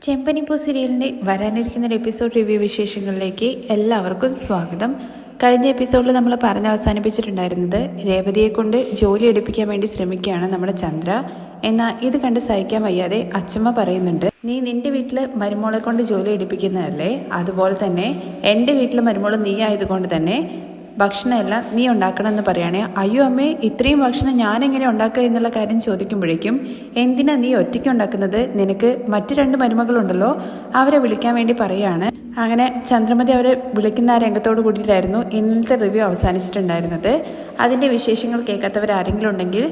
ചെമ്പനിപ്പൂ സീരിയലിൻ്റെ വരാനിരിക്കുന്ന ഒരു എപ്പിസോഡ് റിവ്യൂ വിശേഷങ്ങളിലേക്ക് എല്ലാവർക്കും സ്വാഗതം. കഴിഞ്ഞ എപ്പിസോഡിൽ നമ്മൾ പറഞ്ഞ് അവസാനിപ്പിച്ചിട്ടുണ്ടായിരുന്നത് രേവതിയെ കൊണ്ട് ജോലി എടുപ്പിക്കാൻ വേണ്ടി ശ്രമിക്കുകയാണ് നമ്മുടെ ചന്ദ്ര. എന്നാൽ ഇത് കണ്ട് സഹിക്കാൻ വയ്യാതെ അച്ചമ്മ പറയുന്നുണ്ട്, നീ നിന്റെ വീട്ടിൽ മരുമോളെ കൊണ്ട് ജോലി എടുപ്പിക്കുന്നതല്ലേ, അതുപോലെ തന്നെ എൻ്റെ വീട്ടിലെ മരുമോൾ നീ ആയതുകൊണ്ട് തന്നെ ഭക്ഷണമെല്ലാം നീ ഉണ്ടാക്കണമെന്ന് പറയുകയാണെ. അയ്യോ അമ്മേ, ഇത്രയും ഭക്ഷണം ഞാനെങ്ങനെ ഉണ്ടാക്കുക എന്നുള്ള കാര്യം ചോദിക്കുമ്പോഴേക്കും എന്തിനാ നീ ഒറ്റയ്ക്ക് ഉണ്ടാക്കുന്നത്, നിനക്ക് മറ്റു 2 മരുമകളുണ്ടല്ലോ, അവരെ വിളിക്കാൻ വേണ്ടി പറയുകയാണ്. അങ്ങനെ ചന്ദ്രമതി അവരെ വിളിക്കുന്ന ആ രംഗത്തോട് കൂടിയിട്ടായിരുന്നു ഇന്നത്തെ റിവ്യൂ അവസാനിച്ചിട്ടുണ്ടായിരുന്നത്. അതിൻ്റെ വിശേഷങ്ങൾ കേൾക്കാത്തവരാരെങ്കിലും ഉണ്ടെങ്കിൽ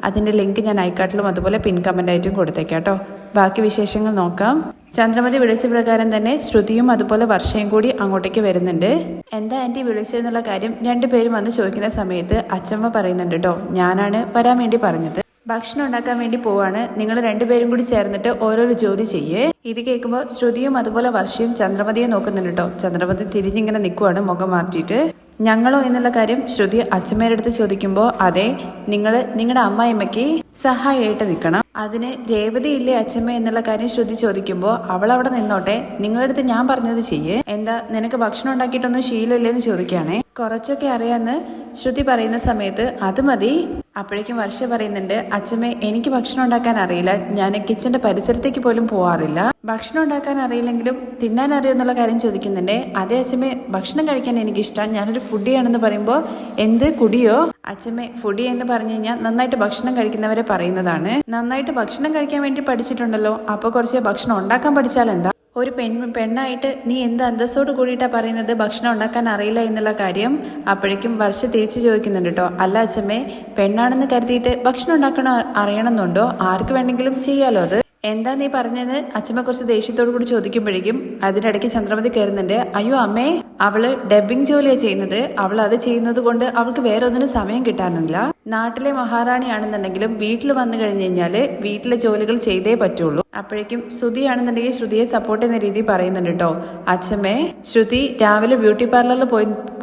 അതിൻ്റെ ലിങ്ക് ഞാൻ ഐക്കാർട്ടിലും അതുപോലെ പിൻ കമൻ്റായിട്ടും കൊടുത്തേക്കാം കേട്ടോ. ബാക്കി വിശേഷങ്ങൾ നോക്കാം. ചന്ദ്രമതി വിളിച്ച പ്രകാരം തന്നെ ശ്രുതിയും അതുപോലെ വർഷയും കൂടി അങ്ങോട്ടേക്ക് വരുന്നുണ്ട്. എന്താ ആൻറ്റി വിളിച്ചതെന്നുള്ള കാര്യം 2 പേരും വന്ന് ചോദിക്കുന്ന സമയത്ത് അച്ചമ്മ പറയുന്നുണ്ട് കേട്ടോ, ഞാനാണ് വരാൻ വേണ്ടി പറഞ്ഞത്, ഭക്ഷണം ഉണ്ടാക്കാൻ വേണ്ടി പോവാണ്, നിങ്ങൾ 2 പേരും കൂടി ചേർന്നിട്ട് ഓരോരോ ജോലി ചെയ്യേ. ഇത് കേൾക്കുമ്പോൾ ശ്രുതിയും അതുപോലെ വർഷയും ചന്ദ്രമതിയെ നോക്കുന്നുണ്ട് കേട്ടോ. ചന്ദ്രമതി തിരിഞ്ഞിങ്ങനെ നിൽക്കുവാണ് മുഖം മാറ്റിയിട്ട്. ഞങ്ങളോ എന്നുള്ള കാര്യം ശ്രുതി അച്ഛമ്മയുടെ അടുത്ത് ചോദിക്കുമ്പോൾ അതെ, നിങ്ങൾ നിങ്ങളുടെ അമ്മായിമ്മയ്ക്ക് സഹായമായിട്ട് നിൽക്കണം, അതിന് രേവതി ഇല്ലേ അച്ഛമ്മ എന്നുള്ള കാര്യം ശ്രുതി ചോദിക്കുമ്പോൾ അവൾ അവിടെ നിന്നോട്ടെ, നിങ്ങളുടെ അടുത്ത് ഞാൻ പറഞ്ഞത് ചെയ്യേ, എന്താ നിനക്ക് ഭക്ഷണം ഉണ്ടാക്കിയിട്ടൊന്നും ശീലമില്ലെന്ന് ചോദിക്കുകയാണേ. കുറച്ചൊക്കെ അറിയാന്ന് ശ്രുതി പറയുന്ന സമയത്ത് അത് മതി. അപ്പോഴേക്കും വർഷ പറയുന്നുണ്ട്, അച്ഛമ്മേ എനിക്ക് ഭക്ഷണം ഉണ്ടാക്കാൻ അറിയില്ല, ഞാൻ കിച്ചന്റെ പരിസരത്തേക്ക് പോലും പോവാറില്ല, ഭക്ഷണം ഉണ്ടാക്കാൻ അറിയില്ലെങ്കിലും തിന്നാൻ അറിയുമെന്നുള്ള കാര്യം ചോദിക്കുന്നുണ്ട്. അതേ അച്ഛമ്മേ, ഭക്ഷണം കഴിക്കാൻ എനിക്കിഷ്ടം, ഞാനൊരു ഫുഡിയാണെന്ന് പറയുമ്പോൾ എന്ത് കുടിയോ? അച്ഛമ്മേ, ഫുഡി എന്ന് പറഞ്ഞു കഴിഞ്ഞാൽ നന്നായിട്ട് ഭക്ഷണം കഴിക്കുന്നവരെ പറയുന്നതാണ്, നന്നായിട്ട് ഭക്ഷണം കഴിക്കാൻ വേണ്ടി പഠിച്ചിട്ടുണ്ടല്ലോ, അപ്പോൾ കുറച്ച് ഭക്ഷണം ഉണ്ടാക്കാൻ പഠിച്ചാൽ എന്താ? ഒരു പെണ്ണായിട്ട് നീ എന്ത് അന്തസ്സോട് കൂടിയിട്ടാ പറയുന്നത് ഭക്ഷണം ഉണ്ടാക്കാൻ അറിയില്ല എന്നുള്ള കാര്യം? അപ്പോഴേക്കും വർഷ തിരിച്ചു ചോദിക്കുന്നുണ്ട് കേട്ടോ, അല്ല അച്ഛമ്മേ, പെണ്ണാണെന്ന് കരുതിയിട്ട് ഭക്ഷണം ഉണ്ടാക്കണം അറിയണമെന്നുണ്ടോ? ആർക്ക് വേണമെങ്കിലും ചെയ്യാലോ അത്. എന്താ നീ പറഞ്ഞത്? അച്ഛമ്മ കുറച്ച് ദേഷ്യത്തോടു കൂടി ചോദിക്കുമ്പോഴേക്കും അതിനിടയ്ക്ക് ചന്ദ്രമതി കയറുന്നുണ്ട്. അയ്യോ അമ്മേ, അവള് ഡബ്ബിംഗ് ജോലിയാണ് ചെയ്യുന്നത്, അവൾ അത് ചെയ്യുന്നത് കൊണ്ട് അവൾക്ക് വേറെ ഒന്നിനും സമയം കിട്ടാനില്ല. നാട്ടിലെ മഹാറാണിയാണെന്നുണ്ടെങ്കിലും വീട്ടിൽ വന്നു കഴിഞ്ഞു കഴിഞ്ഞാല് വീട്ടിലെ ജോലികൾ ചെയ്തേ പറ്റുള്ളൂ. അപ്പോഴേക്കും ശ്രുതിയാണെന്നുണ്ടെങ്കിൽ ശ്രുതിയെ സപ്പോർട്ട് ചെയ്യുന്ന രീതി പറയുന്നുണ്ട് കേട്ടോ. അച്ഛമ്മേ, ശ്രുതി രാവിലെ ബ്യൂട്ടി പാർലറിൽ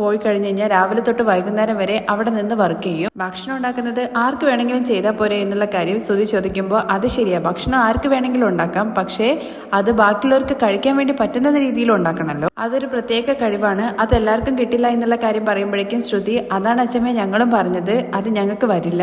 പോയി കഴിഞ്ഞു കഴിഞ്ഞാൽ രാവിലെ തൊട്ട് വൈകുന്നേരം വരെ അവിടെ നിന്ന് വർക്ക് ചെയ്യും, ഭക്ഷണം ഉണ്ടാക്കുന്നത് ആർക്ക് വേണമെങ്കിലും ചെയ്താൽ പോരെ എന്നുള്ള കാര്യം ശ്രുതി ചോദിക്കുമ്പോൾ അത് ശരിയാ, ഭക്ഷണം ആർക്ക് വേണമെങ്കിലും ഉണ്ടാക്കാം, പക്ഷേ അത് ബാക്കിയുള്ളവർക്ക് കഴിക്കാൻ വേണ്ടി പറ്റുന്ന രീതിയിൽ ഉണ്ടാക്കണമല്ലോ, അതൊരു പ്രത്യേക കഴിവാണ്, അത് എല്ലാവർക്കും കിട്ടില്ല എന്നുള്ള കാര്യം പറയുമ്പോഴേക്കും ശ്രുതി അതാണ് അച്ഛമ്മേ ഞങ്ങളും പറഞ്ഞത്, അത് ഞങ്ങൾക്ക് വരില്ല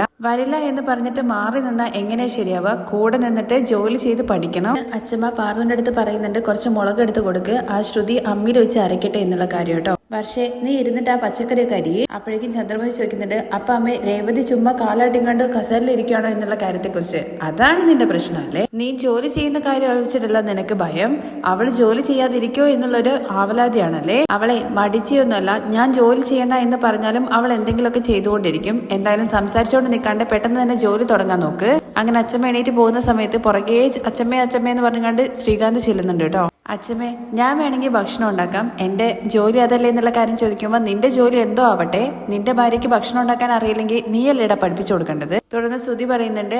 എന്ന് പറഞ്ഞിട്ട് മാറി നിന്നാ എങ്ങനെ ശരിയാവുക, കൂടെ നിന്നിട്ട് ജോലി ചെയ്ത് പഠിക്കണം. അച്ഛമ്മ പാർവന്റെ അടുത്ത് പറയുന്നുണ്ട്, കുറച്ച് മുളക് എടുത്ത് കൊടുക്ക്, ആ ശ്രുതി അമ്മിയിൽ വെച്ച് അരയ്ക്കട്ടെ എന്നുള്ള കാര്യം കേട്ടോ. പക്ഷേ നീ ഇരുന്നിട്ട് ആ പച്ചക്കറി കരിയെ. അപ്പോഴേക്കും ചന്ദ്രമതി ചോദിക്കുന്നുണ്ട്, അപ്പൊ അമ്മ രേവതി ചുമ്മാ കാലാട്ടിങ്ങാണ്ട് കസേരയിൽ ഇരിക്കുകയാണോ എന്നുള്ള കാര്യത്തെക്കുറിച്ച്. അതാണ് നിന്റെ പ്രശ്നമല്ലേ, നീ ജോലി ചെയ്യുന്ന കാര്യം ആലോചിച്ചിട്ടല്ല നിനക്ക് ഭയം, അവൾ ജോലി ചെയ്യാതിരിക്കോ എന്നുള്ളൊരു ആവലാതിയാണല്ലേ. അവളെ മടിച്ചൊന്നുമല്ല, ഞാൻ ജോലി ചെയ്യണ്ട എന്ന് പറഞ്ഞാലും അവൾ എന്തെങ്കിലുമൊക്കെ ചെയ്തുകൊണ്ടിരിക്കും. എന്തായാലും സംസാരിച്ചുകൊണ്ട് നിൽക്കാണ്ട് പെട്ടെന്ന് തന്നെ ജോലി തുടങ്ങാൻ നോക്ക്. അങ്ങനെ അച്ഛമ്മ എണീറ്റ് പോകുന്ന സമയത്ത് പുറകെ അച്ഛമ്മേ എന്ന് പറഞ്ഞുകൊണ്ട് ശ്രീകാന്ത് ചെല്ലുന്നുണ്ട് കേട്ടോ. അച്ഛമ്മേ, ഞാൻ വേണമെങ്കിൽ ഭക്ഷണം ഉണ്ടാക്കാം, എൻ്റെ ജോലി അതല്ലേ എന്നുള്ള കാര്യം ചോദിക്കുമ്പോൾ നിന്റെ ജോലി എന്തോ ആവട്ടെ, നിന്റെ ഭാര്യയ്ക്ക് ഭക്ഷണം ഉണ്ടാക്കാൻ അറിയില്ലെങ്കിൽ നീയല്ലേടാ പഠിപ്പിച്ചു കൊടുക്കേണ്ടത്. തുടർന്ന് ശ്രുതി പറയുന്നുണ്ട്,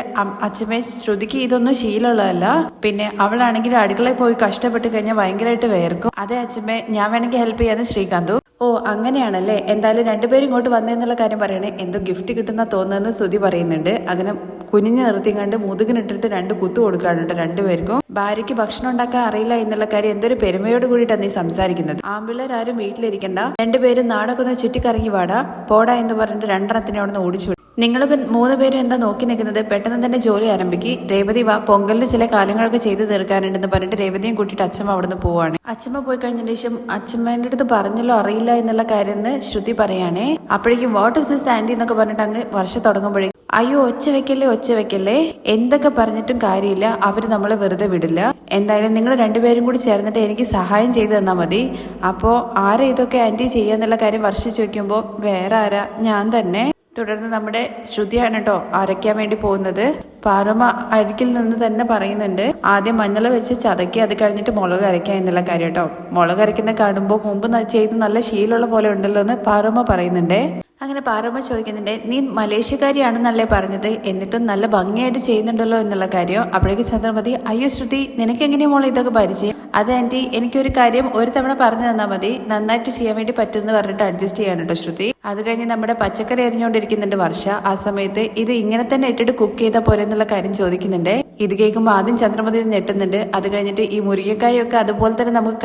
അച്ഛമ്മേ, ശ്രുതിക്ക് ഇതൊന്നും ശീലമുള്ളതല്ല, പിന്നെ അവളാണെങ്കിൽ അടുക്കളയിൽ പോയി കഷ്ടപ്പെട്ട് കഴിഞ്ഞാൽ ഭയങ്കരമായിട്ട് വേർക്കും. അതെ അച്ഛമ്മേ, ഞാൻ വേണമെങ്കിൽ ഹെൽപ്പ് ചെയ്യാന്ന് ശ്രീകാന്തു. ഓ അങ്ങനെയാണല്ലേ, എന്തായാലും 2 പേരും ഇങ്ങോട്ട് വന്നതെന്നുള്ള കാര്യം പറയണേ, എന്തോ ഗിഫ്റ്റ് കിട്ടുന്ന തോന്നുന്നതെന്ന് ശ്രുതി പറയുന്നുണ്ട്. അങ്ങനെ കുനിഞ്ഞു നിർത്തിക്കണ്ട് മുതുകിനിട്ടിട്ട് 2 കുത്തു കൊടുക്കാനുണ്ട് 2 പേർക്കും. ഭാര്യയ്ക്ക് ഭക്ഷണം ഉണ്ടാക്കാൻ അറിയില്ല എന്നുള്ള കാര്യം എന്തൊരു പെരുമയോട് കൂടിയിട്ടാണ് നീ സംസാരിക്കുന്നത്. ആമ്പിള്ളേരാരും വീട്ടിലിരിക്കണ്ട, 2 പേരും നാടൊക്കെ ഒന്ന് ചുറ്റിക്കറങ്ങി വാടാ പോടാ എന്ന് പറഞ്ഞിട്ട് 2 അവിടെ നിന്ന് ഓടിച്ചു. നിങ്ങൾ 3 പേരും എന്താ നോക്കി നിൽക്കുന്നത്, പെട്ടെന്ന് തന്നെ ജോലി ആരംഭിക്ക്. രേവതി വാ, പൊങ്കലിന് ചില കാര്യങ്ങളൊക്കെ ചെയ്ത് തീർക്കാനുണ്ടെന്ന് പറഞ്ഞിട്ട് രേവതിയും കൂട്ടിയിട്ട് അച്ഛമ്മ അവിടെ നിന്ന് പോവാണ്. അച്ഛമ്മ പോയി കഴിഞ്ഞതിന് ശേഷം അച്ഛമ്മേന്റെ അടുത്ത് പറഞ്ഞല്ലോ അറിയില്ല എന്നുള്ള കാര്യം ശ്രുതി പറയാണേ. അപ്പോഴേക്കും വാട്ട് ഇസ് ദിസ് ആന്റി എന്നൊക്കെ പറഞ്ഞിട്ട് അങ്ങ് വർഷം തുടങ്ങുമ്പോഴേക്കും അയ്യോ ഒച്ച വെക്കല്ലേ, എന്തൊക്കെ പറഞ്ഞിട്ടും കാര്യമില്ല, അവര് നമ്മളെ വെറുതെ വിടില്ല. എന്തായാലും നിങ്ങൾ 2 പേരും കൂടി ചേർന്നിട്ട് എനിക്ക് സഹായം ചെയ്തു തന്നാൽ മതി. അപ്പോൾ ആരാ ഇതൊക്കെ ആന്റി ചെയ്യാന്നുള്ള കാര്യം വർഷം ചോദിക്കുമ്പോൾ വേറെ ആരാ, ഞാൻ തന്നെ. തുടർന്ന് നമ്മുടെ ശ്രുതിയാണ് കേട്ടോ അരയ്ക്കാൻ വേണ്ടി പോകുന്നത്. പാറമ്മ അഴുക്കിൽ നിന്ന് തന്നെ പറയുന്നുണ്ട്, ആദ്യം മഞ്ഞൾ വെച്ച് ചതക്കി, അത് കഴിഞ്ഞിട്ട് മുളക് അരയ്ക്കുക എന്നുള്ള കാര്യം കേട്ടോ. മുളക് അരയ്ക്കുന്ന കാണുമ്പോൾ മുമ്പ് ചെയ്ത് നല്ല ശീലമുള്ള പോലെ ഉണ്ടല്ലോ എന്ന് പാറമ്മ പറയുന്നുണ്ടേ. അങ്ങനെ പാറമ്മ ചോദിക്കുന്നുണ്ട്, നീ മലേഷ്യക്കാരിയാണെന്നല്ലേ പറഞ്ഞത്, എന്നിട്ടും നല്ല ഭംഗിയായിട്ട് ചെയ്യുന്നുണ്ടല്ലോ എന്നുള്ള കാര്യം. അപ്പോഴേക്കും ചന്ദ്രമതി, അയ്യോ ശ്രുതി, നിനക്ക് എങ്ങനെയാ മോളെ ഇതൊക്കെ പരിചയം? അത് ആന്റി, എനിക്കൊരു കാര്യം ഒരു തവണ പറഞ്ഞു തന്നാൽ മതി, നന്നായിട്ട് ചെയ്യാൻ വേണ്ടി പറ്റുമെന്ന് പറഞ്ഞിട്ട് അഡ്ജസ്റ്റ് ചെയ്യാൻ കേട്ടോ ശ്രുതി. അത് കഴിഞ്ഞ് നമ്മുടെ പച്ചക്കറി അരിഞ്ഞുകൊണ്ടിരിക്കുന്നുണ്ട് വർഷ. ആ സമയത്ത് ഇത് ഇങ്ങനെ തന്നെ ഇട്ടിട്ട് കുക്ക് ചെയ്താൽ പോരെ എന്നുള്ള കാര്യം ചോദിക്കുന്നുണ്ട്. ഇത് കേൾക്കുമ്പോൾ ആദ്യം ചന്ദ്രമതി ഞെട്ടുന്നുണ്ട്. അത് കഴിഞ്ഞിട്ട് ഈ മുരിങ്ങക്കായൊക്കെ അതുപോലെ തന്നെ നമുക്ക്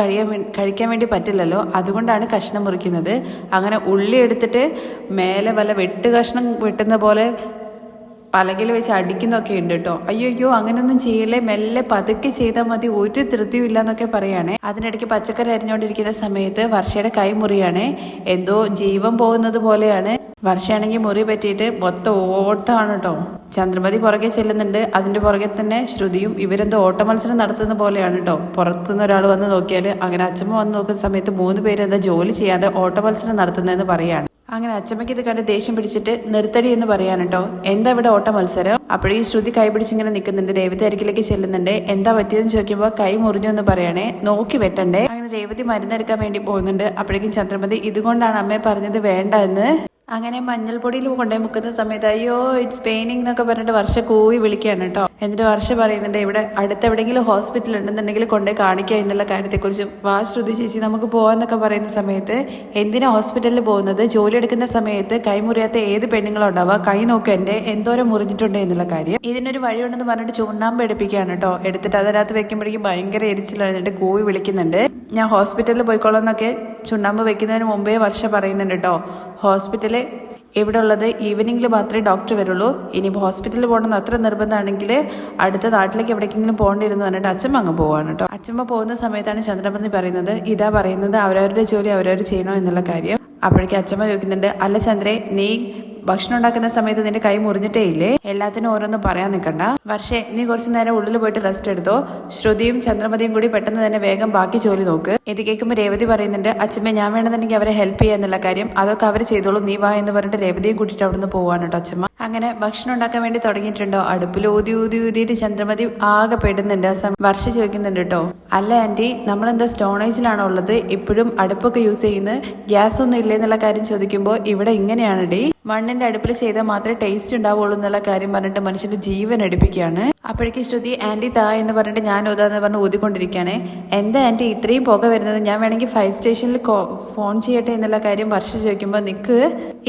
കഴിക്കാൻ വേണ്ടി പറ്റില്ലല്ലോ, അതുകൊണ്ടാണ് കഷ്ണം മുറിക്കുന്നത്. അങ്ങനെ ഉള്ളി എടുത്തിട്ട് മേലെ വല്ല വെട്ട് കഷ്ണം വെട്ടുന്ന പോലെ പലകയിൽ വെച്ച് അടിക്കുന്നൊക്കെ ഉണ്ട് കേട്ടോ. അയ്യോ അങ്ങനെയൊന്നും ചെയ്യല്ലേ, മെല്ലെ പതുക്കെ ചെയ്താൽ മതി, ഒരു ധൃതിയും ഇല്ല എന്നൊക്കെ പറയുകയാണെ. അതിനിടയ്ക്ക് പച്ചക്കറി അരിഞ്ഞുകൊണ്ടിരിക്കുന്ന സമയത്ത് വർഷയുടെ കൈ മുറിയാണ്. എന്തോ ജീവൻ പോകുന്നത് പോലെയാണ്. വർഷയാണെങ്കിൽ മുറി പറ്റിയിട്ട് മൊത്തം ഓട്ടമാണ് കേട്ടോ. ചന്ദ്രമതി പുറകെ ചെല്ലുന്നുണ്ട്. അതിന്റെ പുറകെ തന്നെ ശ്രുതിയും. ഇവരെന്തോ ഓട്ട മത്സരം നടത്തുന്ന പോലെയാണ് കേട്ടോ. പുറത്തുനിന്ന് ഒരാൾ വന്ന് നോക്കിയാൽ അങ്ങനെ അച്ഛമ്മ വന്ന് നോക്കുന്ന സമയത്ത് 3 പേര് എന്താ ജോലി ചെയ്യാതെ ഓട്ട മത്സരം നടത്തുന്നതെന്ന് പറയാണ്. അങ്ങനെ അച്ഛമ്മയ്ക്ക് ഇത് കണ്ട് ദേഷ്യം പിടിച്ചിട്ട് നിർത്തടി എന്ന് പറയാൻ കേട്ടോ. എന്താ ഇവിടെ ഓട്ട മത്സരം? അപ്പോഴേ ഈ ശ്രുതി കൈ പിടിച്ചിങ്ങനെ നിൽക്കുന്നുണ്ട്. രേവതി അരികിലേക്ക് ചെല്ലുന്നുണ്ട്. എന്താ പറ്റിയതെന്ന് ചോദിക്കുമ്പോൾ കൈ മുറിഞ്ഞു എന്ന് പറയണേ, നോക്കി വെട്ടണ്ടേ. അങ്ങനെ രേവതി മരുന്നെടുക്കാൻ വേണ്ടി പോകുന്നുണ്ട്. അപ്പോഴേക്കും ചന്ദ്രമതി ഇതുകൊണ്ടാണ് അമ്മയെ പറഞ്ഞത് വേണ്ട എന്ന്. അങ്ങനെ മഞ്ഞൾപ്പൊടിയിൽ കൊണ്ടുപോയി മുക്കുന്ന സമയത്ത് അയ്യോ ഇറ്റ്സ് പെയിനിങ് എന്നൊക്കെ പറഞ്ഞിട്ട് വർഷ കൂവി വിളിക്കുകയാണ് കേട്ടോ. എന്നിട്ട് വർഷ പറയുന്നുണ്ട് ഇവിടെ അടുത്തെവിടെയെങ്കിലും ഹോസ്പിറ്റൽ ഉണ്ടെന്നുണ്ടെങ്കിൽ കൊണ്ടുപോയി കാണിക്കുക എന്നുള്ള കാര്യത്തെക്കുറിച്ച്. വാ ശ്രുതി ചേച്ചി നമുക്ക് പോകാന്നൊക്കെ പറയുന്ന സമയത്ത് എന്തിനാ ഹോസ്പിറ്റലിൽ പോകുന്നത്? ജോലി എടുക്കുന്ന സമയത്ത് കൈ മുറിയാത്ത ഏത് പെണ്ണുങ്ങളുണ്ടാവുക? കൈ നോക്കണ്ടേ എന്തോരം മുറിഞ്ഞിട്ടുണ്ട് എന്നുള്ള കാര്യം. ഇതിനൊരു വഴിയുണ്ടെന്ന് പറഞ്ഞിട്ട് ചുണ്ണാമ്പ് എടുപ്പിക്കുകയാണ് കേട്ടോ. എടുത്തിട്ട് അതിനകത്ത് വെക്കുമ്പോഴേക്കും ഭയങ്കര എരിച്ചിലെഴുന്നിട്ട് കൂവി വിളിക്കുന്നുണ്ട്. ഞാൻ ഹോസ്പിറ്റലിൽ പോയിക്കോളാം എന്നൊക്കെ ചുണ്ണാമ്പ് വെക്കുന്നതിന് മുമ്പേ വർഷ പറയുന്നുണ്ട് കേട്ടോ. ഹോസ്പിറ്റലിൽ ഇവിടെ ഉള്ളത് ഈവനിങ്ങിൽ മാത്രമേ ഡോക്ടർ വരുള്ളൂ. ഇനിയിപ്പോൾ ഹോസ്പിറ്റലിൽ പോകണമെന്ന് അത്ര നിർബന്ധമാണെങ്കിൽ അടുത്ത നാട്ടിലേക്ക് എവിടേക്കെങ്കിലും പോകേണ്ടിരുന്നു പറഞ്ഞിട്ട് അച്ഛമ്മ അങ്ങ് പോവാണ് കേട്ടോ. അച്ഛമ്മ പോകുന്ന സമയത്താണ് ചന്ദ്രമതി പറയുന്നത് ഇതാ പറയുന്നത് അവരവരുടെ ജോലി അവരവർ ചെയ്യണോ എന്നുള്ള കാര്യം. അപ്പോഴേക്കും അച്ഛമ്മ ചോദിക്കുന്നുണ്ട് അല്ല ചന്ദ്രേ, നീ ഭക്ഷണം ഉണ്ടാക്കുന്ന സമയത്ത് നിന്റെ കൈ മുറിഞ്ഞിട്ടേ ഇല്ലേ? എല്ലാത്തിനും ഓരോന്നും പറയാൻ നിൽക്കണ്ട. വർഷേ നീ കുറച്ചു നേരം ഉള്ളിൽ പോയിട്ട് റെസ്റ്റ് എടുത്തോ. ശ്രുതിയും ചന്ദ്രമതിയും കൂടി പെട്ടെന്ന് തന്നെ വേഗം ബാക്കി ജോലി നോക്ക്. ഇത് കേൾക്കുമ്പോൾ രേവതി പറയുന്നുണ്ട് അച്ഛമ്മ ഞാൻ വേണമെന്നുണ്ടെങ്കിൽ അവരെ ഹെൽപ്പ് ചെയ്യുക എന്നുള്ള കാര്യം. അതൊക്കെ അവർ ചെയ്തോളും, നീ വാ എന്ന് പറഞ്ഞിട്ട് രേവതിയും കൂട്ടിയിട്ട് അവിടുന്ന് പോവാണ് കേട്ടോ അച്ഛമ്മ. അങ്ങനെ ഭക്ഷണം ഉണ്ടാക്കാൻ വേണ്ടി തുടങ്ങിയിട്ടുണ്ടോ. അടുപ്പിൽ ഊതിയിട്ട് ചന്ദ്രമതി ആകെ പെടുന്നുണ്ട്. വർഷ ചോദിക്കുന്നുണ്ട് കേട്ടോ അല്ല ആന്റി നമ്മളെന്താ സ്റ്റോണേജിലാണോ ഉള്ളത്? ഇപ്പോഴും അടുപ്പൊക്കെ യൂസ് ചെയ്യുന്നത്, ഗ്യാസ് ഒന്നും ഇല്ലേ എന്നുള്ള കാര്യം ചോദിക്കുമ്പോൾ ഇവിടെ ഇങ്ങനെയാണ് ഡി, മണ്ണിന്റെ അടുപ്പിൽ ചെയ്താൽ മാത്രമേ ടേസ്റ്റ് ഉണ്ടാവുള്ളൂ എന്നുള്ള കാര്യം പറഞ്ഞിട്ട് മനുഷ്യന്റെ ജീവൻ എടുപ്പിക്കുകയാണ്. അപ്പോഴേക്കും ശ്രുതി ആന്റി താ എന്ന് പറഞ്ഞിട്ട് ഞാൻ ഊതാന്ന് പറഞ്ഞ് ഊതിക്കൊണ്ടിരിക്കുകയാണ്. എന്താ ആന്റി ഇത്രയും പുക വരുന്നത്? ഞാൻ വേണമെങ്കിൽ 5 സ്റ്റേഷനിൽ ഫോൺ ചെയ്യട്ടെ എന്നുള്ള കാര്യം വർഷ ചോദിക്കുമ്പോൾ നിക്ക്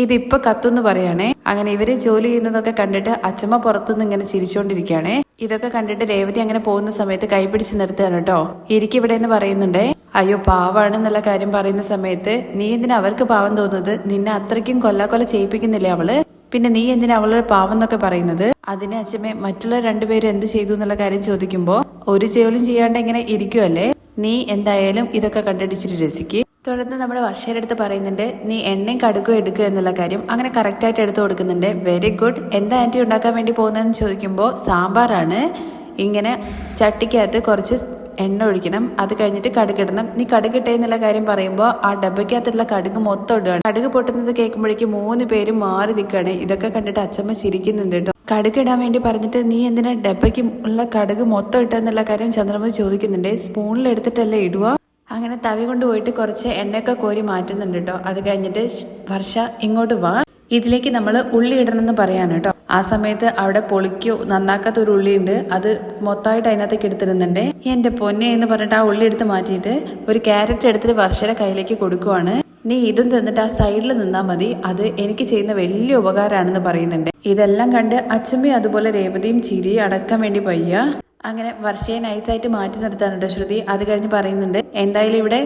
ഇതിപ്പോ കത്തുന്ന് പറയാണേ. അങ്ങനെ ഇവര് ജോലി ചെയ്യുന്നതൊക്കെ കണ്ടിട്ട് അച്ഛമ്മ പുറത്തുനിന്ന് ഇങ്ങനെ ചിരിച്ചോണ്ടിരിക്കുകയാണേ. ഇതൊക്കെ കണ്ടിട്ട് രേവതി അങ്ങനെ പോകുന്ന സമയത്ത് കൈ പിടിച്ച് നിർത്തുകയാണ് കേട്ടോ. ഇരിക്കിവിടെ എന്ന് പറയുന്നുണ്ടേ. അയ്യോ പാവാണ് എന്നുള്ള കാര്യം പറയുന്ന സമയത്ത് നീ എന്തിനാ അവർക്ക് പാവം തോന്നുന്നത്? നിന്നെ അത്രയ്ക്കും കൊല്ലാക്കൊല ചെയ്യിപ്പിക്കുന്നില്ലേ അവള്? പിന്നെ നീ എന്തിനാ അവളൊരു പാവം എന്നൊക്കെ പറയുന്നത്? അതിന് അച്ഛമ്മേ മറ്റുള്ള 2 പേരും എന്ത് ചെയ്തു എന്നുള്ള കാര്യം ചോദിക്കുമ്പോ ഒരു ജോലിയും ചെയ്യാണ്ട് ഇങ്ങനെ ഇരിക്കുവല്ലേ. നീ എന്തായാലും ഇതൊക്കെ കണ്ടടിച്ചിട്ട് രസിക്ക്. തുടർന്ന് നമ്മുടെ വർഷയുടെ അടുത്ത് പറയുന്നുണ്ട് നീ എണ്ണയും കടുക്കും എടുക്കുക എന്നുള്ള കാര്യം. അങ്ങനെ കറക്റ്റായിട്ട് എടുത്തു കൊടുക്കുന്നുണ്ട്. Very good. എന്താ ആന്റി ഉണ്ടാക്കാൻ വേണ്ടി പോകുന്നതെന്ന് ചോദിക്കുമ്പോൾ സാമ്പാറാണ്. ഇങ്ങനെ ചട്ടിക്കകത്ത് കുറച്ച് എണ്ണ ഒഴിക്കണം, അത് കഴിഞ്ഞിട്ട് കടുകിടണം. നീ കടുകിട്ടേ എന്നുള്ള കാര്യം പറയുമ്പോൾ ആ ഡബയ്ക്കകത്തുള്ള കടുക് മൊത്തം ഇടുകയാണ്. കടുക് പൊട്ടുന്നത് കേൾക്കുമ്പോഴേക്കും 3 പേരും മാറി നിൽക്കുകയാണ്. ഇതൊക്കെ കണ്ടിട്ട് അച്ഛമ്മ ചിരിക്കുന്നുണ്ട് കേട്ടോ. കടുകിടാൻ വേണ്ടി പറഞ്ഞിട്ട് നീ എന്തിനാ ഡബയ്ക്ക് ഉള്ള കടുക് മൊത്തം ഇട്ടെന്നുള്ള കാര്യം ചന്ദ്രമ്മ ചോദിക്കുന്നുണ്ട്. സ്പൂണിൽ എടുത്തിട്ടല്ലേ ഇടുക. അങ്ങനെ തവി കൊണ്ട് പോയിട്ട് കുറച്ച് എണ്ണയൊക്കെ കോരി മാറ്റുന്നുണ്ട് കേട്ടോ. അത് കഴിഞ്ഞിട്ട് വർഷ ഇങ്ങോട്ട് വാ, ഇതിലേക്ക് നമ്മൾ ഉള്ളി ഇടണമെന്ന് പറയാണ് കേട്ടോ. ആ സമയത്ത് അവിടെ പൊളിക്കോ നന്നാക്കാത്ത ഒരു ഉള്ളിയുണ്ട്, അത് മൊത്തമായിട്ട് അതിനകത്തേക്ക് എടുത്തിരുന്നുണ്ട്. എന്റെ പൊന്നെ എന്ന് പറഞ്ഞിട്ട് ആ ഉള്ളി എടുത്ത് മാറ്റിയിട്ട് ഒരു ക്യാരറ്റ് എടുത്തിട്ട് വർഷയുടെ കയ്യിലേക്ക് കൊടുക്കുവാണ്. നീ ഇതും തന്നിട്ട് ആ സൈഡിൽ നിന്നാ മതി, അത് എനിക്ക് ചെയ്യുന്ന വലിയ ഉപകാരമാണെന്ന് പറയുന്നുണ്ട്. ഇതെല്ലാം കണ്ട് അച്ഛമ്മയും അതുപോലെ രേവതിയും ചിരി അടക്കാൻ വേണ്ടി പയ്യ. അങ്ങനെ വർഷയെ നൈസായിട്ട് മാറ്റി നിർത്താനുണ്ട് ശ്രുതി. അത് കഴിഞ്ഞ് പറയുന്നുണ്ട് എന്തായാലും ഇവിടെ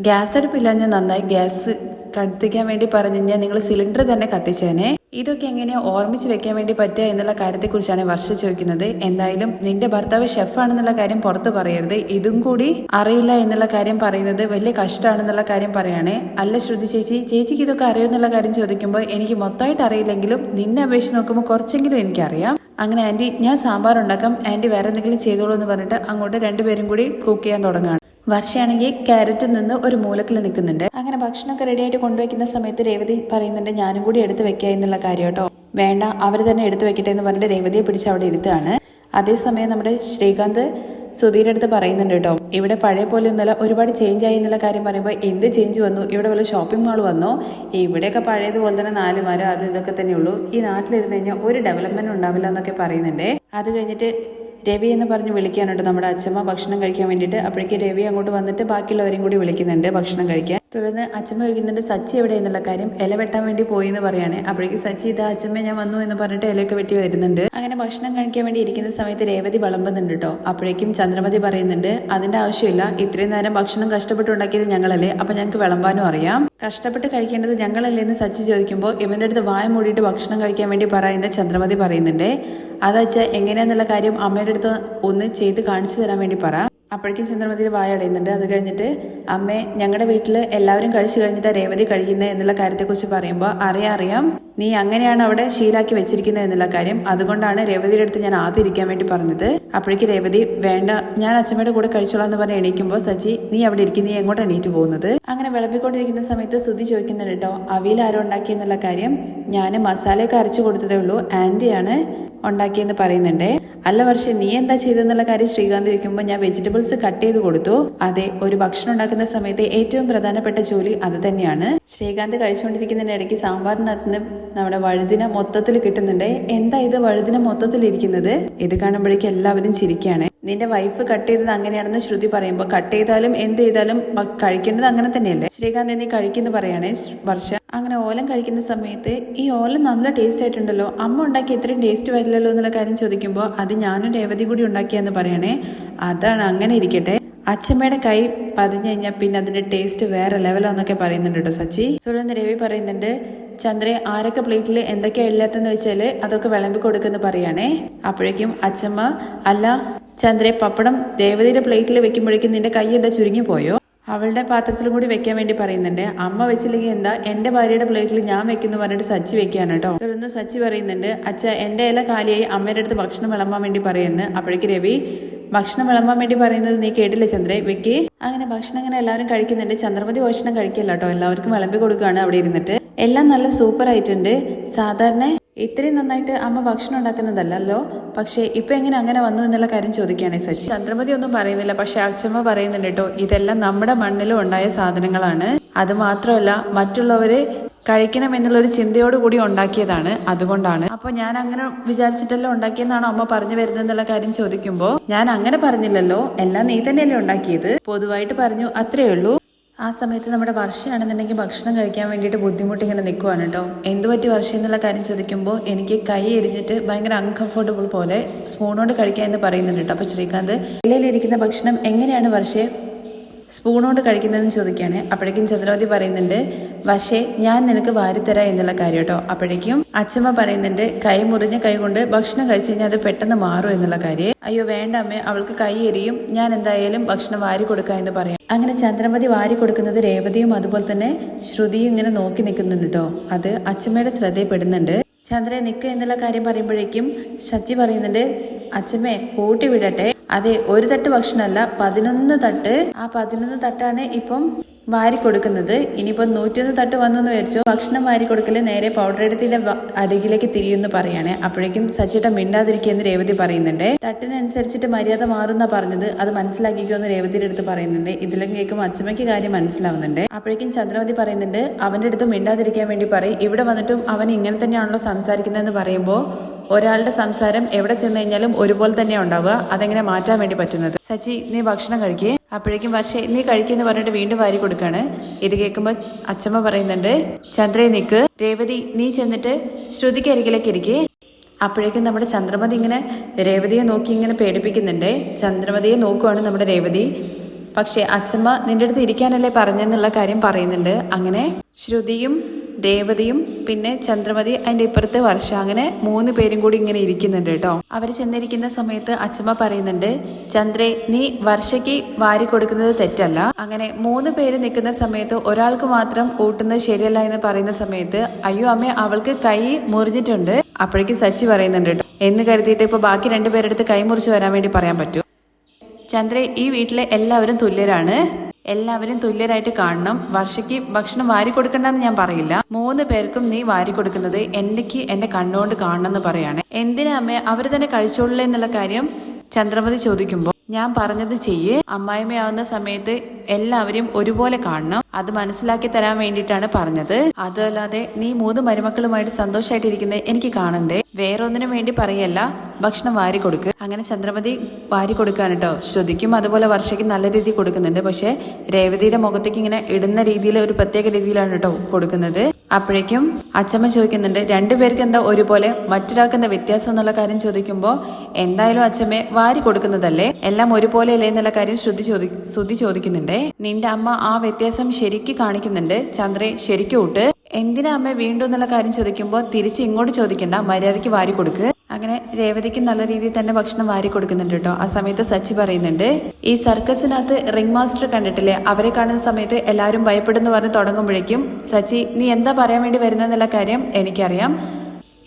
ഗ്യാസ് അടുപ്പില്ല, ഞാൻ നന്നായി ഗ്യാസ് കത്തിക്കാൻ വേണ്ടി പറഞ്ഞു കഴിഞ്ഞാൽ നിങ്ങൾ സിലിണ്ടർ തന്നെ കത്തിച്ചേനെ. ഇതൊക്കെ എങ്ങനെയാ ഓർമ്മിച്ച് വെക്കാൻ വേണ്ടി പറ്റുക എന്നുള്ള കാര്യത്തെക്കുറിച്ചാണ് വർഷ ചോദിക്കുന്നത്. എന്തായാലും നിന്റെ ഭർത്താവ് ഷെഫാണെന്നുള്ള കാര്യം പുറത്ത് പറയരുത്. ഇതും കൂടി അറിയില്ല എന്നുള്ള കാര്യം പറയുന്നത് വലിയ കഷ്ടമാണെന്നുള്ള കാര്യം പറയുകയാണേ. അല്ല ശ്രുതി ചേച്ചിക്ക് ഇതൊക്കെ അറിയുമെന്നുള്ള കാര്യം ചോദിക്കുമ്പോൾ എനിക്ക് മൊത്തമായിട്ട് അറിയില്ലെങ്കിലും നിന്നെ അപേക്ഷിച്ച് നോക്കുമ്പോൾ കുറച്ചെങ്കിലും എനിക്കറിയാം. അങ്ങനെ ആന്റി ഞാൻ സാമ്പാർ ഉണ്ടാക്കാം, ആന്റി വേറെ എന്തെങ്കിലും ചെയ്തോളൂ എന്ന് പറഞ്ഞിട്ട് അങ്ങോട്ട് 2 പേരും കൂടി കുക്ക് ചെയ്യാൻ തുടങ്ങുകയാണ്. വർഷയാണെങ്കിൽ ക്യാരറ്റിൽ നിന്ന് ഒരു മൂലക്കിൽ നിൽക്കുന്നുണ്ട്. അങ്ങനെ ഭക്ഷണമൊക്കെ റെഡിയായിട്ട് കൊണ്ടുവയ്ക്കുന്ന സമയത്ത് രേവതി പറയുന്നുണ്ട് ഞാനും കൂടി എടുത്ത് വെക്കുക എന്നുള്ള കാര്യം കേട്ടോ. വേണ്ട അവർ തന്നെ എടുത്ത് വെക്കട്ടെ എന്ന് പറഞ്ഞിട്ട് രേവതിയെ പിടിച്ച് അവിടെ ഇരുത്തുകയാണ്. അതേസമയം നമ്മുടെ ശ്രീകാന്ത് സുധീരുടെ അടുത്ത് പറയുന്നുണ്ട് കേട്ടോ ഇവിടെ പഴയ പോലെ ഒന്നുമല്ല, ഒരുപാട് ചേഞ്ച് ആയി എന്നുള്ള കാര്യം പറയുമ്പോൾ എന്ത് ചേഞ്ച് വന്നു, ഇവിടെ വല്ല ഷോപ്പിംഗ് മാൾ വന്നോ? ഇവിടെയൊക്കെ പഴയതുപോലെ തന്നെ 4 മരം അത് ഇതൊക്കെ തന്നെയുള്ളൂ. ഈ നാട്ടിലിരുന്ന് കഴിഞ്ഞാൽ ഒരു ഡെവലപ്മെന്റ് ഉണ്ടാവില്ല എന്നൊക്കെ പറയുന്നുണ്ട്. അത് കഴിഞ്ഞിട്ട് രവി എന്ന് പറഞ്ഞ് വിളിക്കാനുണ്ട് നമ്മുടെ അച്ഛമ്മ ഭക്ഷണം കഴിക്കാൻ വേണ്ടിയിട്ട്. അപ്പോഴേക്ക് രവി അങ്ങോട്ട് വന്നിട്ട് ബാക്കിയുള്ളവരെയും കൂടി വിളിക്കുന്നുണ്ട് ഭക്ഷണം കഴിക്കാൻ. തുടർന്ന് അച്ഛമ്മ ചോദിക്കുന്നുണ്ട് സച്ചി എവിടെ എന്നുള്ള കാര്യം. ഇല വെട്ടാൻ വേണ്ടി പോയി എന്ന് പറയാണ്. അപ്പോഴേക്കും സച്ചി ഇതാ അച്ഛമ്മ ഞാൻ വന്നു എന്ന് പറഞ്ഞിട്ട് ഇലയൊക്കെ വെട്ടി വരുന്നുണ്ട്. അങ്ങനെ ഭക്ഷണം കഴിക്കാൻ വേണ്ടി ഇരിക്കുന്ന സമയത്ത് രേവതി വിളമ്പുന്നുണ്ട് കേട്ടോ. അപ്പോഴേക്കും ചന്ദ്രമതി പറയുന്നുണ്ട് അതിന്റെ ആവശ്യമില്ല, ഇത്രയും നേരം ഭക്ഷണം കഷ്ടപ്പെട്ടുണ്ടാക്കിയത് ഞങ്ങളല്ലേ, അപ്പൊ ഞങ്ങൾക്ക് വിളമ്പാനും അറിയാം, കഷ്ടപ്പെട്ട് കഴിക്കേണ്ടത് ഞങ്ങളല്ലേ എന്ന് സച്ചി ചോദിക്കുമ്പോൾ ഇവന്റെ അടുത്ത് വായ മൂടിയിട്ട് ഭക്ഷണം കഴിക്കാൻ വേണ്ടി പറയുന്ന ചന്ദ്രമതി പറയുന്നുണ്ട് അതച്ഛ എങ്ങനെയാന്നുള്ള കാര്യം അമ്മയുടെ അടുത്ത് ഒന്ന് ചെയ്ത് കാണിച്ചു തരാൻ വേണ്ടി പറ. അപ്പോഴേക്കും ചന്ദ്രമതിയിൽ വായ അടയുന്നുണ്ട്. അത് കഴിഞ്ഞിട്ട് അമ്മേ ഞങ്ങളുടെ വീട്ടിൽ എല്ലാവരും കഴിച്ചു കഴിഞ്ഞിട്ട് രേവതി കഴിക്കുന്നത് എന്നുള്ള കാര്യത്തെക്കുറിച്ച് പറയുമ്പോൾ അറിയാം നീ അങ്ങനെയാണ് അവിടെ ശീലാക്കി വെച്ചിരിക്കുന്നത് എന്നുള്ള കാര്യം, അതുകൊണ്ടാണ് രേവതിയുടെ അടുത്ത് ഞാൻ ആദ്യം ഇരിക്കാൻ വേണ്ടി പറഞ്ഞത്. അപ്പോഴേക്ക് രേവതി വേണ്ട ഞാൻ അച്ഛമ്മയുടെ കൂടെ കഴിച്ചോളാം എന്ന് പറഞ്ഞ് എണീക്കുമ്പോൾ സച്ചി നീ അവിടെ ഇരിക്കും, നീ എങ്ങോട്ട് എണീറ്റ് പോകുന്നത്. അങ്ങനെ വിളമ്പിക്കൊണ്ടിരിക്കുന്ന സമയത്ത് ശ്രുതി ചോദിക്കുന്നുണ്ട് കേട്ടോ അവിയൽ ആരോ ഉണ്ടാക്കിയെന്നുള്ള കാര്യം. ഞാൻ മസാലയൊക്കെ അരച്ചു കൊടുത്തതേ ഉള്ളൂ, ആന്റിയാണ് ഉണ്ടാക്കിയെന്ന് പറയുന്നുണ്ട്. അല്ല വർഷ നീ എന്താ ചെയ്തെന്നുള്ള കാര്യം ശ്രീകാന്ത് ചോദിക്കുമ്പോൾ ഞാൻ വെജിറ്റബിൾസ് കട്ട് ചെയ്ത് കൊടുത്തു. അതെ, ഒരു ഭക്ഷണം ഉണ്ടാക്കുന്ന സമയത്ത് ഏറ്റവും പ്രധാനപ്പെട്ട ജോലി അത് തന്നെയാണ്. ശ്രീകാന്ത് കഴിച്ചുകൊണ്ടിരിക്കുന്നതിന്റെ ഇടയ്ക്ക് സാമ്പാറിനകത്ത് നമ്മുടെ വഴുതിന മൊത്തത്തിൽ കിട്ടുന്നുണ്ട്. എന്താ ഇത് വഴുതിന മൊത്തത്തിൽ ഇരിക്കുന്നത്? ഇത് കാണുമ്പോഴേക്കും എല്ലാവരും ചിരിക്കുകയാണ്. നിന്റെ വൈഫ് കട്ട് ചെയ്തത് അങ്ങനെയാണെന്ന് ശ്രുതി പറയുമ്പോൾ കട്ട് ചെയ്താലും എന്ത് ചെയ്താലും കഴിക്കേണ്ടത് അങ്ങനെ തന്നെയല്ലേ. ശ്രീകാന്ത് നീ കഴിക്കുന്നു പറയാണ് വർഷ. അങ്ങനെ ഓലം കഴിക്കുന്ന സമയത്ത് ഈ ഓലം നല്ല ടേസ്റ്റ് ആയിട്ടുണ്ടല്ലോ, അമ്മ ഉണ്ടാക്കി ഇത്രയും ടേസ്റ്റ് വരില്ലല്ലോ എന്നുള്ള കാര്യം ചോദിക്കുമ്പോൾ അത് ഞാനും രേവതി കൂടി ഉണ്ടാക്കിയെന്ന് പറയണേ. അതാണ്, അങ്ങനെ ഇരിക്കട്ടെ. അച്ഛമ്മയുടെ കൈ പതിഞ്ഞു കഴിഞ്ഞാൽ പിന്നെ അതിന്റെ ടേസ്റ്റ് വേറെ ലെവലാന്നൊക്കെ പറയുന്നുണ്ട് കേട്ടോ സച്ചി. തുടർന്ന് രവി പറയുന്നുണ്ട് ചന്ദ്ര ആരൊക്കെ പ്ലേറ്റിൽ എന്തൊക്കെയാ ഇല്ലാത്തെന്ന് വെച്ചാല് അതൊക്കെ വിളമ്പി കൊടുക്കുമെന്ന് പറയാണേ. അപ്പോഴേക്കും അച്ഛമ്മ അല്ല ചന്ദ്ര പപ്പടം രേവതിയുടെ പ്ലേറ്റിൽ വെക്കുമ്പോഴേക്കും നിന്റെ കൈ എന്താ ചുരുങ്ങി പോയോ? അവളുടെ പാത്രത്തിലും കൂടി വെക്കാൻ വേണ്ടി പറയുന്നുണ്ട്. അമ്മ വെച്ചില്ലെങ്കിൽ എന്താ എന്റെ ഭാര്യയുടെ പ്ലേറ്റിൽ ഞാൻ വെക്കുന്നു പറഞ്ഞിട്ട് സച്ചി വെക്കുകയാണ് കേട്ടോ. തുടർന്ന് സച്ചി പറയുന്നുണ്ട് അച്ഛ എന്റെ ഇല കാലിയായി അമ്മയുടെ അടുത്ത് ഭക്ഷണം വിളമ്പാൻ വേണ്ടി പറയുന്നു. അപ്പോഴേക്ക് രവി ഭക്ഷണം വിളമ്പാൻ വേണ്ടി പറയുന്നത് നീ കേട്ടില്ലേ ചന്ദ്രേ, വെക്ക്. അങ്ങനെ ഭക്ഷണം അങ്ങനെ എല്ലാവരും കഴിക്കുന്നുണ്ട്. ചന്ദ്രമതി ഭക്ഷണം കഴിക്കില്ല കേട്ടോ, എല്ലാവർക്കും വിളമ്പി കൊടുക്കുകയാണ് അവിടെ ഇരുന്നിട്ട്. എല്ലാം നല്ല സൂപ്പർ ആയിട്ടുണ്ട്. സാധാരണ ഇത്രയും നന്നായിട്ട് അമ്മ ഭക്ഷണം ഉണ്ടാക്കുന്നതല്ലോ, പക്ഷെ ഇപ്പൊ എങ്ങനെ അങ്ങനെ വന്നു എന്നുള്ള കാര്യം ചോദിക്കുകയാണ് സച്ചി. ചന്ദ്രമതി ഒന്നും പറയുന്നില്ല, പക്ഷെ അച്ഛമ്മ പറയുന്നുണ്ട് കേട്ടോ ഇതെല്ലാം നമ്മുടെ മണ്ണിലും ഉണ്ടായ സാധനങ്ങളാണ്, അത് മാത്രമല്ല മറ്റുള്ളവര് കഴിക്കണം എന്നുള്ളൊരു ചിന്തയോട് കൂടി ഉണ്ടാക്കിയതാണ്, അതുകൊണ്ടാണ്. അപ്പൊ ഞാൻ അങ്ങനെ വിചാരിച്ചിട്ടല്ലോ ഉണ്ടാക്കിയെന്നാണോ അമ്മ പറഞ്ഞു വരുന്നത് എന്നുള്ള കാര്യം ചോദിക്കുമ്പോൾ ഞാൻ അങ്ങനെ പറഞ്ഞില്ലല്ലോ, എല്ലാം നീ തന്നെയല്ലേ ഉണ്ടാക്കിയത്, പൊതുവായിട്ട് പറഞ്ഞു, അത്രേ ഉള്ളൂ. ആ സമയത്ത് നമ്മുടെ വർഷയാണെന്നുണ്ടെങ്കിൽ ഭക്ഷണം കഴിക്കാൻ വേണ്ടിയിട്ട് ബുദ്ധിമുട്ട് ഇങ്ങനെ നിൽക്കുവാണ് കേട്ടോ. എന്ത് പറ്റി വർഷ എന്നുള്ള കാര്യം ചോദിക്കുമ്പോൾ എനിക്ക് കൈ എരിഞ്ഞിട്ട് ഭയങ്കര അൺകംഫർട്ടബിൾ പോലെ സ്പൂണോട് കഴിക്കാൻ എന്ന് പറയുന്നുണ്ട് കേട്ടോ. അപ്പോൾ ശ്രീകാന്ത് ഇലയിലിരിക്കുന്ന ഭക്ഷണം എങ്ങനെയാണ് വർഷയെ സ്പൂണോട് കഴിക്കുന്നതെന്ന് ചോദിക്കുകയാണ്. അപ്പോഴേക്കും ചന്ദ്രവതി പറയുന്നുണ്ട് പക്ഷേ ഞാൻ നിനക്ക് വാരിത്തരാം എന്നുള്ള കാര്യം കേട്ടോ. അപ്പോഴേക്കും അച്ഛമ്മ പറയുന്നുണ്ട് കൈ മുറിഞ്ഞ കൈ കൊണ്ട് ഭക്ഷണം കഴിച്ചു കഴിഞ്ഞാൽ അത് പെട്ടെന്ന് മാറും എന്നുള്ള കാര്യം. അയ്യോ വേണ്ട അമ്മേ, അവൾക്ക് കൈ എരിയും, ഞാൻ എന്തായാലും ഭക്ഷണം വാരി കൊടുക്കാം എന്ന് പറയാം. അങ്ങനെ ചന്ദ്രമതി വാരി കൊടുക്കുന്നത് രേവതിയും അതുപോലെ തന്നെ ശ്രുതിയും ഇങ്ങനെ നോക്കി നിൽക്കുന്നുണ്ട് കേട്ടോ. അത് അച്ഛമ്മയുടെ ശ്രദ്ധയിൽപ്പെടുന്നുണ്ട്. ചന്ദ്രയെ നിൽക്കുക എന്നുള്ള കാര്യം പറയുമ്പോഴേക്കും സച്ചി പറയുന്നുണ്ട് അച്ഛമ്മേ കൂട്ടി വിടട്ടെ. അതെ, ഒരു തട്ട് ഭക്ഷണമല്ല 11 തട്ട്. ആ 11 തട്ടാണ് ഇപ്പം വാരി കൊടുക്കുന്നത്. ഇനിയിപ്പോൾ 101 തട്ട് വന്നെന്ന് വിചാരിച്ചോ, ഭക്ഷണം വാരി കൊടുക്കല് നേരെ പൗഡർ എടുത്തിന്റെ അടിയിലേക്ക് തിരിയുമെന്ന് പറയാണ്. അപ്പോഴേക്കും സച്ചിയുടെ മിണ്ടാതിരിക്കുമെന്ന് രേവതി പറയുന്നുണ്ട്. തട്ടിനനുസരിച്ചിട്ട് മര്യാദ മാറുന്ന പറഞ്ഞത്, അത് മനസ്സിലാക്കിക്കോന്ന് രേവതിയുടെ അടുത്ത് പറയുന്നുണ്ട്. ഇതിലും കേൾക്കുമ്പോൾ അച്ഛമ്മയ്ക്ക് കാര്യം മനസ്സിലാവുന്നുണ്ട്. അപ്പോഴേക്കും ചന്ദ്രമതി പറയുന്നുണ്ട് അവന്റെ അടുത്ത് മിണ്ടാതിരിക്കാൻ വേണ്ടി പറയും, ഇവിടെ വന്നിട്ടും അവൻ ഇങ്ങനെ തന്നെയാണല്ലോ സംസാരിക്കുന്നതെന്ന് പറയുമ്പോൾ ഒരാളുടെ സംസാരം എവിടെ ചെന്ന് കഴിഞ്ഞാലും ഒരുപോലെ തന്നെ ഉണ്ടാവുക, അതെങ്ങനെ മാറ്റാൻ വേണ്ടി പറ്റുന്നത്. സച്ചി നീ ഭക്ഷണം കഴിക്കേ. അപ്പോഴേക്കും വർഷ നീ കഴിക്കുമെന്ന് പറഞ്ഞിട്ട് വീണ്ടും വാരി കൊടുക്കാണ്. ഇത് കേൾക്കുമ്പോൾ അച്ഛമ്മ പറയുന്നുണ്ട് ചന്ദ്രയെ നിക്ക്, രേവതി നീ ചെന്നിട്ട് ശ്രുതിക്ക് അരികിലേക്ക് ഇരിക്കേ. അപ്പോഴേക്കും നമ്മുടെ ചന്ദ്രമതി ഇങ്ങനെ രേവതിയെ നോക്കി ഇങ്ങനെ പേടിപ്പിക്കുന്നുണ്ട്. ചന്ദ്രമതിയെ നോക്കുവാണ് നമ്മുടെ രേവതി. പക്ഷെ അച്ഛമ്മ നിന്റെ അടുത്ത് ഇരിക്കാനല്ലേ പറഞ്ഞെന്നുള്ള കാര്യം പറയുന്നുണ്ട്. അങ്ങനെ ശ്രുതിയും രേവതിയും പിന്നെ ചന്ദ്രമതി അതിന്റെ ഇപ്പുറത്തെ വർഷ, അങ്ങനെ 3 പേരും കൂടി ഇങ്ങനെ ഇരിക്കുന്നുണ്ട് കേട്ടോ. അവര് ചെന്നിരിക്കുന്ന സമയത്ത് അച്ഛമ്മ പറയുന്നുണ്ട് ചന്ദ്രേ നീ വർഷയ്ക്ക് വാരി കൊടുക്കുന്നത് തെറ്റല്ല. അങ്ങനെ 3 പേര് നിൽക്കുന്ന സമയത്ത് ഒരാൾക്ക് മാത്രം ഊട്ടുന്നത് ശരിയല്ല എന്ന് പറയുന്ന സമയത്ത് അയ്യോ അമ്മേ അവൾക്ക് കൈ മുറിഞ്ഞിട്ടുണ്ട്. അപ്പോഴേക്കും സച്ചി പറയുന്നുണ്ട് കേട്ടോ എന്ന് കരുതിയിട്ട് ഇപ്പൊ ബാക്കി 2 പേരെടുത്ത് കൈ മുറിച്ച് വരാൻ വേണ്ടി പറയാൻ പറ്റും. ചന്ദ്ര ഈ വീട്ടിലെ എല്ലാവരും തുല്യരാണ്, എല്ലാവരും തുല്യരായിട്ട് കാണണം. വർഷയ്ക്ക് ഭക്ഷണം വാരി കൊടുക്കണ്ടെന്ന് ഞാൻ പറയില്ല, 3 പേർക്കും നീ വാരി കൊടുക്കുന്നത് എനിക്ക് എന്റെ കണ്ണുകൊണ്ട് കാണണം എന്ന് പറയാണ്. എന്തിനാ അമ്മേ അവര് തന്നെ കഴിച്ചോളില്ല എന്നുള്ള കാര്യം ചന്ദ്രമതി ചോദിക്കുമ്പോൾ ഞാൻ പറഞ്ഞത് ചെയ്യ്. അമ്മായിമ്മയാവുന്ന സമയത്ത് എല്ലാവരെയും ഒരുപോലെ കാണണം. അത് മനസ്സിലാക്കി തരാൻ വേണ്ടിയിട്ടാണ് പറഞ്ഞത്. അതല്ലാതെ നീ 3 മരുമക്കളുമായിട്ട് സന്തോഷമായിട്ടിരിക്കുന്നത് എനിക്ക് കാണണ്ടേ. വേറൊന്നിനും വേണ്ടി പറയല്ല, ഭക്ഷണം വാരി കൊടുക്ക്. അങ്ങനെ ചന്ദ്രമതി വാരി കൊടുക്കാണ് കേട്ടോ. ശ്രുതിക്കും അതുപോലെ വർഷയ്ക്കും നല്ല രീതിയിൽ കൊടുക്കുന്നുണ്ട്. പക്ഷെ രേവതിയുടെ മുഖത്തേക്ക് ഇങ്ങനെ ഇടുന്ന രീതിയിൽ ഒരു പ്രത്യേക രീതിയിലാണ് കേട്ടോ കൊടുക്കുന്നത്. അപ്പോഴേക്കും അച്ഛമ്മ ചോദിക്കുന്നുണ്ട്, രണ്ടുപേർക്ക് എന്താ ഒരുപോലെ, മറ്റൊരാൾക്ക് എന്താ വ്യത്യാസം എന്നുള്ള കാര്യം ചോദിക്കുമ്പോൾ എന്തായാലും അച്ഛമ്മയെ വാരി കൊടുക്കുന്നതല്ലേ, എല്ലാം ഒരുപോലെ അല്ലേ എന്നുള്ള കാര്യം ശ്രുതി ചോദിക്കുന്നുണ്ട്. നിന്റെ അമ്മ ആ വ്യത്യാസം ശരിക്ക് കാണിക്കുന്നുണ്ട്, ചന്ദ്രയെ ശരിക്കും ഊട്ട്. എന്തിനാ അമ്മ വീണ്ടും എന്നുള്ള കാര്യം ചോദിക്കുമ്പോൾ തിരിച്ച് ഇങ്ങോട്ട് ചോദിക്കണ്ട, മര്യാദയ്ക്ക് വാരി കൊടുക്ക്. അങ്ങനെ രേവതിക്ക് നല്ല രീതിയിൽ തന്നെ ഭക്ഷണം വാരി കൊടുക്കുന്നുണ്ട് കേട്ടോ. ആ സമയത്ത് സച്ചി പറയുന്നുണ്ട്, ഈ സർക്കസിനകത്ത് റിംഗ് മാസ്റ്റർ കണ്ടിട്ടില്ലേ, അവരെ കാണുന്ന സമയത്ത് എല്ലാവരും ഭയപ്പെടുന്നു പറഞ്ഞ് തുടങ്ങുമ്പോഴേക്കും സച്ചി നീ എന്താ പറയാൻ വേണ്ടി വരുന്നെന്നുള്ള കാര്യം എനിക്കറിയാം.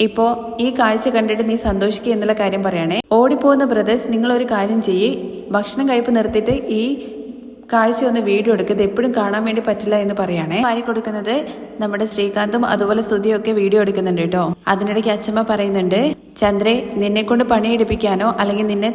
ഇപ്പോ ഈ കാഴ്ച കണ്ടിട്ട് നീ സന്തോഷിക്കുക എന്നുള്ള കാര്യം പറയണേ. ഓടിപ്പോകുന്ന ബ്രദേഴ്സ്, നിങ്ങളൊരു കാര്യം ചെയ്യ്, ഭക്ഷണം കഴിപ്പ് നിർത്തിയിട്ട് ഈ കാഴ്ച ഒന്ന് വീഡിയോ എടുക്കുന്നത് എപ്പോഴും കാണാൻ വേണ്ടി പറ്റില്ല എന്ന് പറയാണേ. വാരി കൊടുക്കുന്നത് നമ്മുടെ ശ്രീകാന്തും അതുപോലെ ശ്രുതിയൊക്കെ വീഡിയോ എടുക്കുന്നുണ്ട് കേട്ടോ. അതിനിടയ്ക്ക് അച്ഛമ്മ പറയുന്നുണ്ട്, ചന്ദ്രേ നിന്നെ കൊണ്ട് പണിയെടുപ്പിക്കാനോ അല്ലെങ്കിൽ നിന്നെ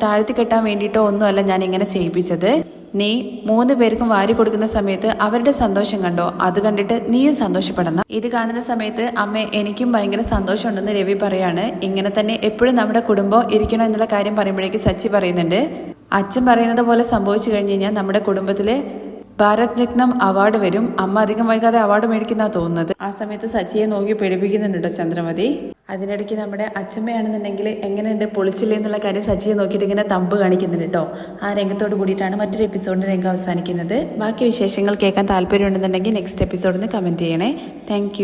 താഴ്ത്തി കെട്ടാൻ വേണ്ടിയിട്ടോ ഒന്നുമല്ല ഞാൻ ഇങ്ങനെ ചെയ്യിപ്പിച്ചത്. നീ 3 പേർക്കും വാരി കൊടുക്കുന്ന സമയത്ത് അവരുടെ സന്തോഷം കണ്ടോ, അത് കണ്ടിട്ട് നീയും സന്തോഷപ്പെടണം. ഇത് കാണുന്ന സമയത്ത് അമ്മ എനിക്കും ഭയങ്കര സന്തോഷമുണ്ടെന്ന് രവി പറയാണ്. ഇങ്ങനെ തന്നെ എപ്പോഴും നമ്മുടെ കുടുംബം ഇരിക്കണം എന്നുള്ള കാര്യം പറയുമ്പോഴേക്ക് സച്ചി പറയുന്നുണ്ട്, അച്ഛൻ പറയുന്നത് പോലെ സംഭവിച്ചു കഴിഞ്ഞ് കഴിഞ്ഞാൽ നമ്മുടെ കുടുംബത്തില് ഭാരത് രത്നം അവാർഡ് വരും. അമ്മ അധികം വൈകാതെ അവാർഡ് മേടിക്കുന്ന തോന്നുന്നത്. ആ സമയത്ത് സച്ചിയെ നോക്കി പേടിപ്പിക്കുന്നുണ്ടോ ചന്ദ്രമതി. അതിനിടയ്ക്ക് നമ്മുടെ അച്ഛമ്മയാണെന്നുണ്ടെങ്കിൽ എങ്ങനെയുണ്ട്, പൊളിച്ചില്ലേ എന്നുള്ള കാര്യം സച്ചിയെ നോക്കിയിട്ട് ഇങ്ങനെ തമ്പ് കാണിക്കുന്നുണ്ട് കേട്ടോ. ആ രംഗത്തോട് കൂടിയിട്ടാണ് മറ്റൊരു എപ്പിസോഡിന്റെ രംഗം അവസാനിക്കുന്നത്. ബാക്കി വിശേഷങ്ങൾ കേൾക്കാൻ താല്പര്യമുണ്ടെന്നുണ്ടെങ്കിൽ നെക്സ്റ്റ് എപ്പിസോഡിൽ നിന്ന് കമന്റ് ചെയ്യണേ. താങ്ക്